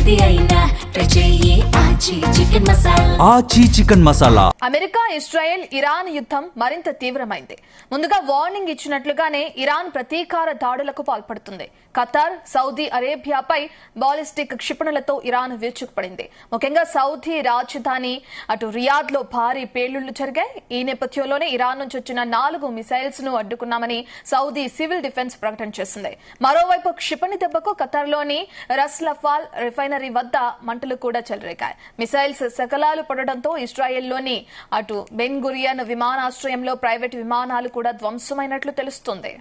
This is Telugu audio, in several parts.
ఏది అయినా ట్రై చెయ్యి ఆచి chicken masala. Aachi chicken masala. America, Israel, Iran యుద్ధం మరింత తీవ్రమైంది. ముందుగా వార్నింగ్ ఇచ్చినట్లుగానే ఇరాన్ ప్రతీకార దాడులకు పాల్పడుతుంది. ఖతార్, సౌదీ అరేబియాపై బాలిస్టిక్ క్షిపణులతో ఇరాన్ విరుచుకుపడింది. ముఖ్యంగా సౌదీ రాజధాని అటు రియాద్ లో భారీ పేలుళ్లు జరిగాయి. ఈ నేపథ్యంలోనే ఇరాన్ నుంచి వచ్చిన 4 మిసైల్స్ ను అడ్డుకున్నామని సౌదీ సివిల్ డిఫెన్స్ ప్రకటన చేసింది. మరోవైపు క్షిపణి దెబ్బకు ఖతార్లోని రస్ లఫాల్ రిఫైనరీ వద్ద మంటలు కూడా చెలరేగాయి. మిసైల్స్ శకలాలు పడడంతో ఇజ్రాయెల్లోని అటు బెన్ గురియన్ విమానాశ్రయంలో ప్రైవేటు విమానాలు కూడా ధ్వంసమైనట్లు తెలుస్తోంది.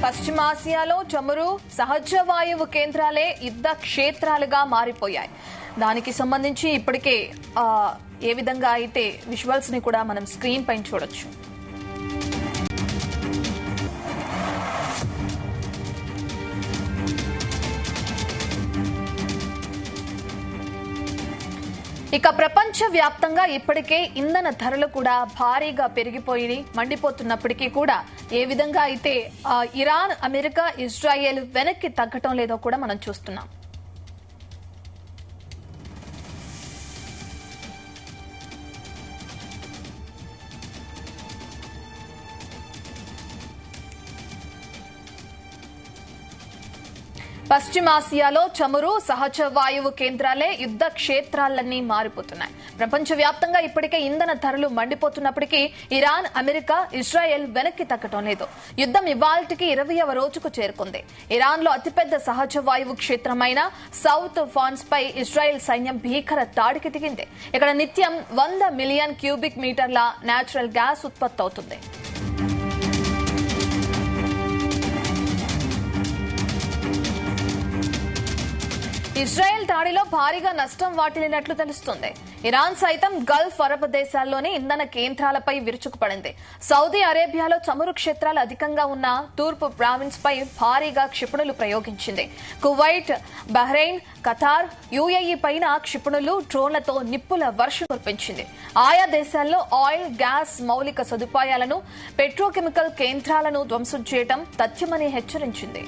పశ్చిమాసియాలో చమురు, సహజ వాయువు కేంద్రాలే యుద్ధ క్షేత్రాలుగా మారిపోయాయి. దానికి సంబంధించి ఇప్పటికే ఏ విధంగా అయితే విజువల్స్ ని కూడా మనం స్క్రీన్ పైన చూడొచ్చు. ఇక ప్రపంచ వ్యాప్తంగా ఇప్పటికే ఇంధన ధరలు కూడా భారీగా పెరిగిపోయి మండిపోతున్నప్పటికీ కూడా ఏ విధంగా అయితే ఇరాన్, అమెరికా, ఇజ్రాయెల్ వెనక్కి తగ్గటం లేదో కూడా మనం చూస్తున్నాం. పశ్చిమాసియాలో చమురు, సహజ వాయువు కేంద్రాలే యుద్ధ క్షేత్రాలన్నీ మారిపోతున్నాయి. ప్రపంచవ్యాప్తంగా ఇప్పటికే ఇంధన ధరలు మండిపోతున్నప్పటికీ ఇరాన్, అమెరికా, ఇజ్రాయెల్ వెనక్కి తగ్గటం లేదు. యుద్ధం ఇవాల్టికి 20వ రోజుకు చేరుకుంది. ఇరాన్ లో అతిపెద్ద సహజ వాయువు క్షేత్రమైన సౌత్ ఫాన్స్ పై ఇజ్రాయెల్ సైన్యం భీకర దాడికి దిగింది. ఇక్కడ నిత్యం 100 మిలియన్ క్యూబిక్ మీటర్ల నేచురల్ గ్యాస్ ఉత్పత్తి అవుతుంది. ఇజ్రాయెల్ దాడిలో భారీగా నష్టం వాటిల్లినట్లు తెలుస్తోంది. ఇరాన్ సైతం గల్ఫ్ అరబ్ దేశాల్లోని ఇంధన కేంద్రాలపై విరుచుకుపడింది. సౌదీ అరేబియాలో చమురు క్షేత్రాలు అధికంగా ఉన్న తూర్పు ప్రావిన్స్ పై భారీగా క్షిపణులు ప్రయోగించింది. కువైట్, బహ్రెయిన్, ఖతార్, యుఏఈ పైన క్షిపణులు, డ్రోన్లతో నిప్పుల వర్షం కురిపించింది. ఆయా దేశాల్లో ఆయిల్, గ్యాస్, మౌలిక సదుపాయాలను, పెట్రోకెమికల్ కేంద్రాలను ధ్వంసం చేయడం తథ్యమని హెచ్చరించింది.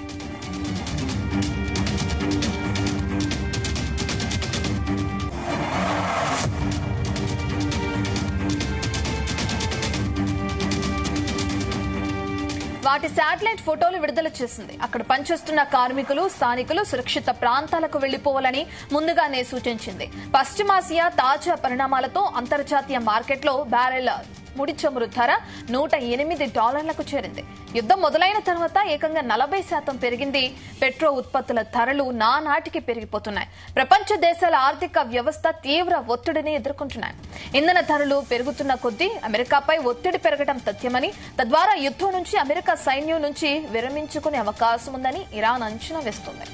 వాటి శాటిలైట్ ఫోటోలు విడుదల చేసింది. అక్కడ పనిచేస్తున్న కార్మికులు, స్థానికులు సురక్షిత ప్రాంతాలకు వెళ్లిపోవాలని ముందుగానే సూచించింది. పశ్చిమాసియా తాజా పరిణామాలతో అంతర్జాతీయ మార్కెట్లో బ్యారెల్ ముడి చమురు ధర $108కు చేరింది. యుద్ధం మొదలైన తర్వాత ఏకంగా 40% పెరిగింది. పెట్రో ఉత్పత్తుల ధరలు నానాటికి పెరిగిపోతున్నాయి. ప్రపంచ దేశాల ఆర్థిక వ్యవస్థ తీవ్ర ఒత్తిడిని ఎదుర్కొంటున్నాయి. ఇంధన ధరలు పెరుగుతున్న కొద్దీ అమెరికాపై ఒత్తిడి పెరగడం తథ్యమని, తద్వారా యుద్ధం నుంచి అమెరికా సైన్యం నుంచి విరమించుకునే అవకాశం ఉందని ఇరాన్ అంచనా వేస్తోంది.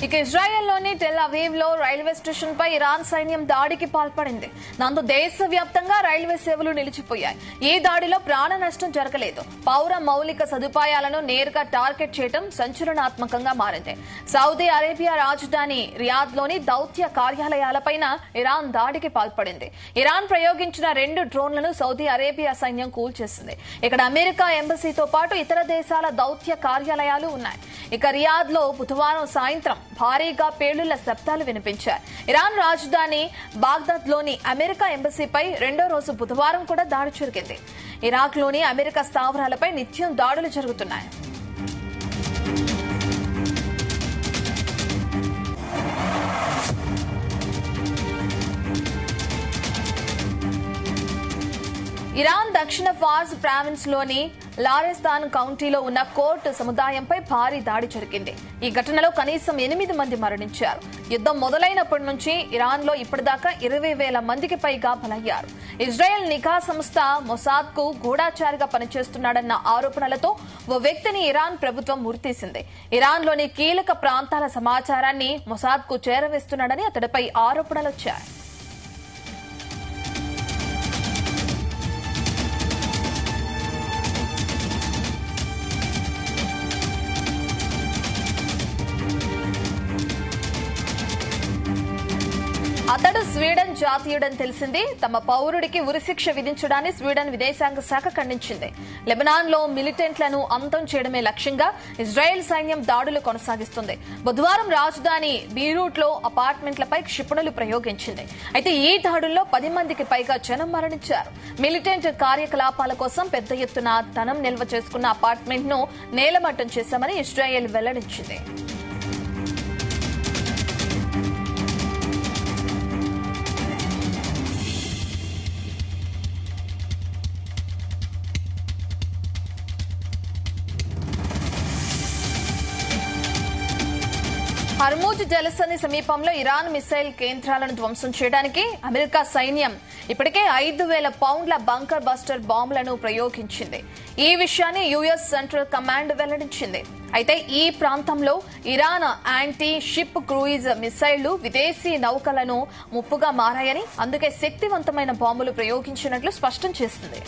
ఇక ఇజ్రాయెల్లోని టెల్ అవీవ్ లో రైల్వే స్టేషన్ పై ఇరాన్ సైన్యం దాడికి పాల్పడింది. దాంతో దేశవ్యాప్తంగా రైల్వే సేవలు నిలిచిపోయాయి. ఈ దాడిలో ప్రాణ నష్టం జరగలేదు. పౌర మౌలిక సదుపాయాలను నేరుగా టార్గెట్ చేయడం సంచలనాత్మకంగా మారింది. సౌదీ అరేబియా రాజధాని రియాద్ లోని దౌత్య కార్యాలయాలపైన ఇరాన్ దాడికి పాల్పడింది. ఇరాన్ ప్రయోగించిన 2 డ్రోన్లను సౌదీ అరేబియా సైన్యం కూల్చేసింది. ఇక్కడ అమెరికా ఎంబసీతో పాటు ఇతర దేశాల దౌత్య కార్యాలయాలు ఉన్నాయి. ఇక రియాద్ లో బుధవారం సాయంత్రం భారీగా పేలుళ్ల శబ్దాలు వినిపించాయి. ఇరాన్ రాజధాని బాగ్దాద్ లోని అమెరికా ఎంబసీపై 2వ రోజు బుధవారం కూడా దాడి జరిగింది. ఇరాక్ లోని అమెరికా స్థావరాలపై నిత్యం దాడులు జరుగుతున్నాయి. ఇరాన్ దక్షిణ ఫార్స్ ప్రావిన్స్ లోని లారెస్తాన్ కౌంటీలో ఉన్న కోర్టు సముదాయంపై భారీ దాడి జరిగింది. ఈ ఘటనలో కనీసం 8 మంది మరణించారు. యుద్ధం మొదలైనప్పటి నుంచి ఇరాన్ లో ఇప్పటిదాకా 20,000 మందికి పైగా బలయ్యారు. ఇజ్రాయెల్ నిఘా సంస్థ మొసాద్ కు గూఢాచారిగా పనిచేస్తున్నాడన్న ఆరోపణలతో ఓ వ్యక్తిని ఇరాన్ ప్రభుత్వం ఉరితీసింది. ఇరాన్ లోని కీలక ప్రాంతాల సమాచారాన్ని మొసాద్ కు చేరవేస్తున్నాడని అతడిపై ఆరోపణలొచ్చాయి. అతడు స్వీడన్ జాతీయుడని తెలిసింది. తమ పౌరుడికి ఉరిశిక్ష విధించడాన్ని స్వీడన్ విదేశాంగ శాఖ ఖండించింది. లెబనాన్ లో మిలిటెంట్లను అంతం చేయడమే లక్ష్యంగా ఇజ్రాయెల్ సైన్యం దాడులు కొనసాగిస్తుంది. బుధవారం రాజధాని బీరూట్ లో అపార్ట్మెంట్లపై క్షిపణులు ప్రయోగించింది. అయితే ఈ దాడుల్లో 10 మందికి పైగా జనం మరణించారు. మిలిటెంట్ కార్యకలాపాల కోసం పెద్ద ఎత్తున ధనం నిల్వ చేసుకున్న అపార్ట్మెంట్ ను నేలమట్టం చేశామని ఇజ్రాయెల్ వెల్లడించింది. హర్మూజ్ జలసంధి సమీపంలో ఇరాన్ మిసైల్ కేంద్రాలను ధ్వంసం చేయడానికి అమెరికా సైన్యం ఇప్పటికే 5,000 పౌండ్ల బంకర్ బస్టర్ బాంబులను ప్రయోగించింది. ఈ విషయాన్ని యుఎస్ సెంట్రల్ కమాండ్ వెల్లడించింది. అయితే ఈ ప్రాంతంలో ఇరాన్ యాంటీ షిప్ క్రూయిజ్ మిసైళ్లు విదేశీ నౌకలను ముప్పుగా మారాయని, అందుకే శక్తివంతమైన బాంబులు ప్రయోగించినట్లు స్పష్టం చేసింది.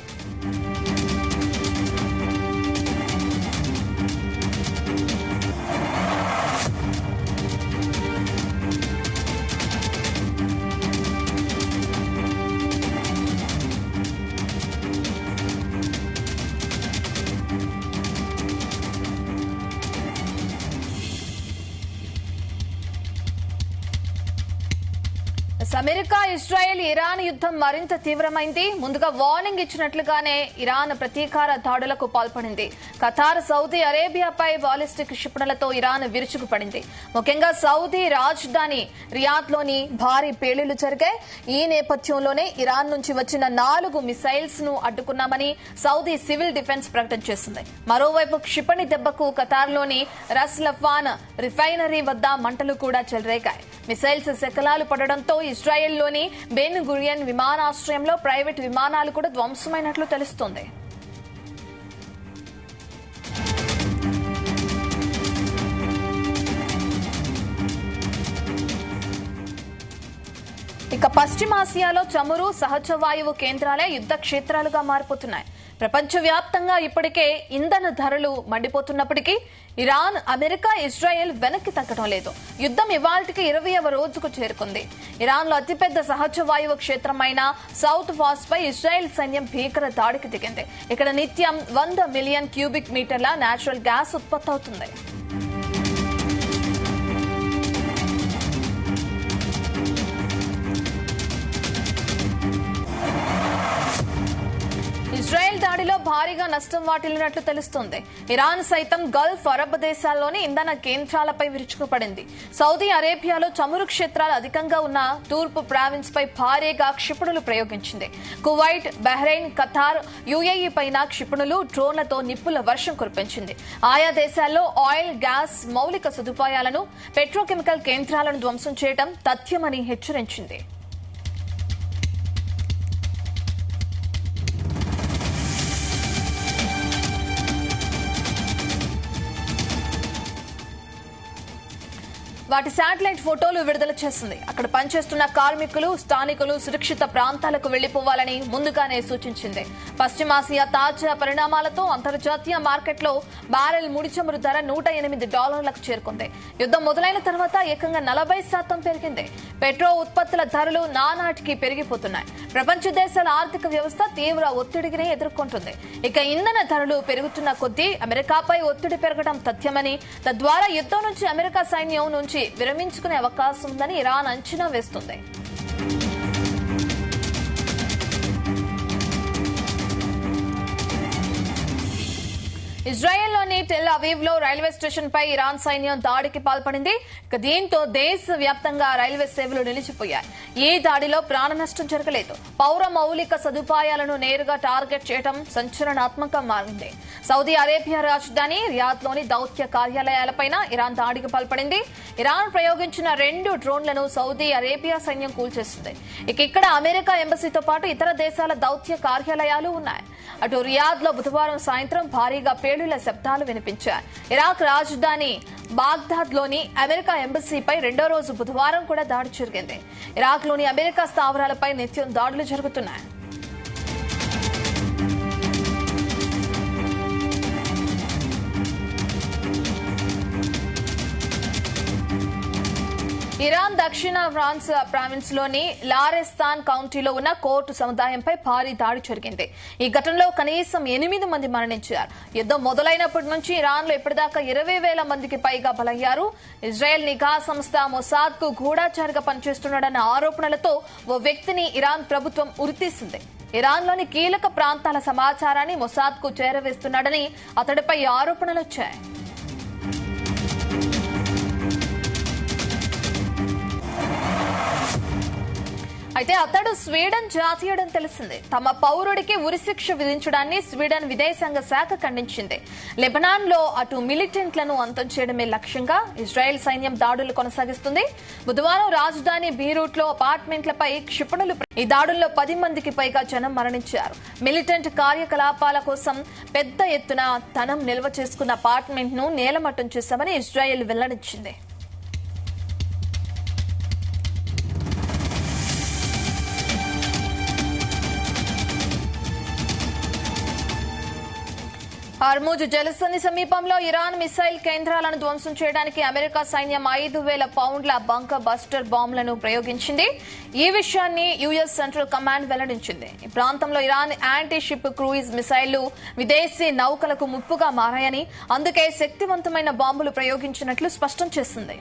అమెరికా ఇజ్రాయెల్ ఇరాన్ యుద్ధం మరింత తీవ్రమైంది. ముందుగా వార్నింగ్ ఇచ్చినట్లుగానే ఇరాన్ ప్రతీకార దాడులకు పాల్పడింది. ఖతార్, సౌదీ అరేబియాపై బాలిస్టిక్ క్షిపణులతో ఇరాన్ విరుచుకుపడింది. ముఖ్యంగా సౌదీ రాజధాని రియాద్ లోని భారీ పేలుళ్లు జరిగాయి. ఈ నేపథ్యంలోనే ఇరాన్ నుంచి వచ్చిన 4 మిసైల్స్ ను అడ్డుకున్నామని సౌదీ సివిల్ డిఫెన్స్ ప్రకటన చేసింది. మరోవైపు క్షిపణి దెబ్బకు ఖతార్ లోని రస్ లఫాన్ రిఫైనరీ వద్ద మంటలు కూడా చెలరేగాయి. మిసైల్స్ శకలాలు పడడంతో ఇజ్రాయెల్లోని బెన్ గురియన్ విమానాశ్రయంలో ప్రైవేట్ విమానాలు కూడా ధ్వంసమైనట్లు తెలుస్తోంది. ఇక పశ్చిమాసియాలో చమురు, సహజ వాయువు కేంద్రాలే యుద్ధ క్షేత్రాలుగా మారిపోతున్నాయి. ప్రపంచవ్యాప్తంగా ఇప్పటికే ఇంధన ధరలు మండిపోతున్నప్పటికీ ఇరాన్, అమెరికా, ఇజ్రాయెల్ వెనక్కి తగ్గడం లేదు. యుద్ధం ఇవాళ్టికి 20వ రోజుకు చేరుకుంది. ఇరాన్ లో అతిపెద్ద సహజ వాయువు క్షేత్రమైన సౌత్ ఫాస్ పై ఇజ్రాయెల్ సైన్యం భీకర దాడికి దిగింది. ఇక్కడ నిత్యం 100 మిలియన్ క్యూబిక్ మీటర్ల నేచురల్ గ్యాస్ ఉత్పత్తి అవుతుంది. ఇజ్రాయెల్ దాడిలో భారీగా నష్టం వాటిల్లినట్లు తెలుస్తోంది. ఇరాన్ సైతం గల్ఫ్, అరబ్ దేశాల్లోని ఇంధన కేంద్రాలపై విరుచుకుపడింది. సౌదీ అరేబియాలో చమురు క్షేత్రాలు అధికంగా ఉన్న తూర్పు ప్రావిన్స్ పై భారీగా క్షిపణులు ప్రయోగించింది. కువైట్, బహ్రెయిన్, ఖతార్, యుఏఈ పైన క్షిపణులు, డ్రోన్లతో నిప్పుల వర్షం కురిపించింది. ఆయా దేశాల్లో ఆయిల్, గ్యాస్, మౌలిక సదుపాయాలను, పెట్రోకెమికల్ కేంద్రాలను ధ్వంసం చేయడం తథ్యమని హెచ్చరించింది. వాటి శాటిలైట్ ఫోటోలు విడుదల చేసింది. అక్కడ పనిచేస్తున్న కార్మికులు, స్థానికులు సురక్షిత ప్రాంతాలకు వెళ్లిపోవాలని ముందుగానే సూచించింది. పశ్చిమాసియా తాజా పరిణామాలతో అంతర్జాతీయ మార్కెట్లో బ్యారెల్ ముడి చమురు ధర $108కు చేరుకుంది. యుద్ధం మొదలైన తర్వాత ఏకంగా 40% పెరిగింది. పెట్రో ఉత్పత్తుల ధరలు నానాటికి పెరిగిపోతున్నాయి. ప్రపంచ దేశాల ఆర్థిక వ్యవస్థ తీవ్ర ఒత్తిడిని ఎదుర్కొంటుంది. ఇక ఇంధన ధరలు పెరుగుతున్న కొద్దీ అమెరికాపై ఒత్తిడి పెరగడం తథ్యమని, తద్వారా యుద్ధం నుంచి అమెరికా సైన్యం నుంచి విరమించుకునే అవకాశం ఉందని ఇరాన్ అంచనా వేస్తుంది. ఇజ్రాయెల్లోని ఇజ్రాయెల్లోని టెల్ అవీవ్ లో రైల్వే స్టేషన్ పై ఇరాన్ సైన్యం దాడికి పాల్పడింది. దీంతో దేశవ్యాప్తంగా రైల్వే సేవలు నిలిచిపోయాయి. ఈ దాడిలో ప్రాణ నష్టం జరగలేదు. పౌర మౌలిక సదుపాయాలను నేరుగా టార్గెట్ చేయడం సంచలనాత్మకంగా మారింది. సౌదీ అరేబియా రాజధాని రియాద్ లోని దౌత్య కార్యాలయాలపై ఇరాన్ దాడికి పాల్పడింది. ఇరాన్ ప్రయోగించిన 2 డ్రోన్లను సౌదీ అరేబియా సైన్యం కూల్చేసింది. ఇక్కడ అమెరికా ఎంబసీతో పాటు ఇతర దేశాల దౌత్య కార్యాలయాలు ఉన్నాయి. అటు రియాద్ లో బుధవారం సాయంత్రం భారీగా పేలుళ్ల శబ్దాలు వినిపించాయి. ఇరాక్ రాజధాని బాగ్దాద్ లోని అమెరికా ఎంబసీపై 2వ రోజు బుధవారం కూడా దాడి జరిగింది. ఇరాక్ లోని అమెరికా స్థావరాలపై నిత్యం దాడులు జరుగుతున్నాయి. ఇరాన్ దక్షిణ ఫ్రాన్స్ ప్రావిన్స్ లోని లారెస్తాన్ కౌంటీలో ఉన్న కోర్టు సముదాయంపై భారీ దాడి జరిగింది. ఈ ఘటనలో కనీసం 8 మంది మరణించారు. యుద్దం మొదలైనప్పటి నుంచి ఇరాన్ లో ఇప్పటిదాకా 20,000 మందికి పైగా బలయ్యారు. ఇజ్రాయెల్ నిఘా సంస్థ మొసాద్ కు గూఢచారిగా పనిచేస్తున్నాడన్న ఆరోపణలతో ఓ వ్యక్తిని ఇరాన్ ప్రభుత్వం ఉరితీసింది. ఇరాన్ లోని కీలక ప్రాంతాల సమాచారాన్ని మొసాద్ కు చేరవేస్తున్నాడని అతడిపై ఆరోపణలొచ్చాయి. అయితే అతడు స్వీడన్ జాతీయుడని తెలిసింది. తమ పౌరుడికి ఉరిశిక్ష విధించడాన్ని స్వీడన్ విదేశాంగ శాఖ ఖండించింది. లెబనాన్ లో అటు మిలిటెంట్లను అంతం చేయడమే లక్ష్యంగా ఇజ్రాయెల్ సైన్యం దాడులు కొనసాగిస్తుంది. బుధవారం రాజధాని బీరూట్ లో అపార్ట్మెంట్లపై క్షిపణులు ఈ దాడుల్లో 10 మందికి పైగా జనం మరణించారు. మిలిటెంట్ కార్యకలాపాల కోసం పెద్ద ఎత్తున ధనం నిల్వ చేసుకున్న అపార్ట్మెంట్ ను నేలమట్టం చేశామని ఇజ్రాయెల్ వెల్లడించింది. హార్ముజ్ జలసంధి సమీపంలో ఇరాన్ మిసైల్ కేంద్రాలను ధ్వంసం చేయడానికి అమెరికా సైన్యం 5,000 పౌండ్ల బంకర్ బస్టర్ బాంబులను ప్రయోగించింది. ఈ విషయాన్ని యుఎస్ సెంట్రల్ కమాండ్ వెల్లడించింది. ఈ ప్రాంతంలో ఇరాన్ యాంటీ షిప్ క్రూయిజ్ మిసైళ్లు విదేశీ నౌకలకు ముప్పుగా మారాయని, అందుకే శక్తివంతమైన బాంబులు ప్రయోగించినట్లు స్పష్టం చేసింది.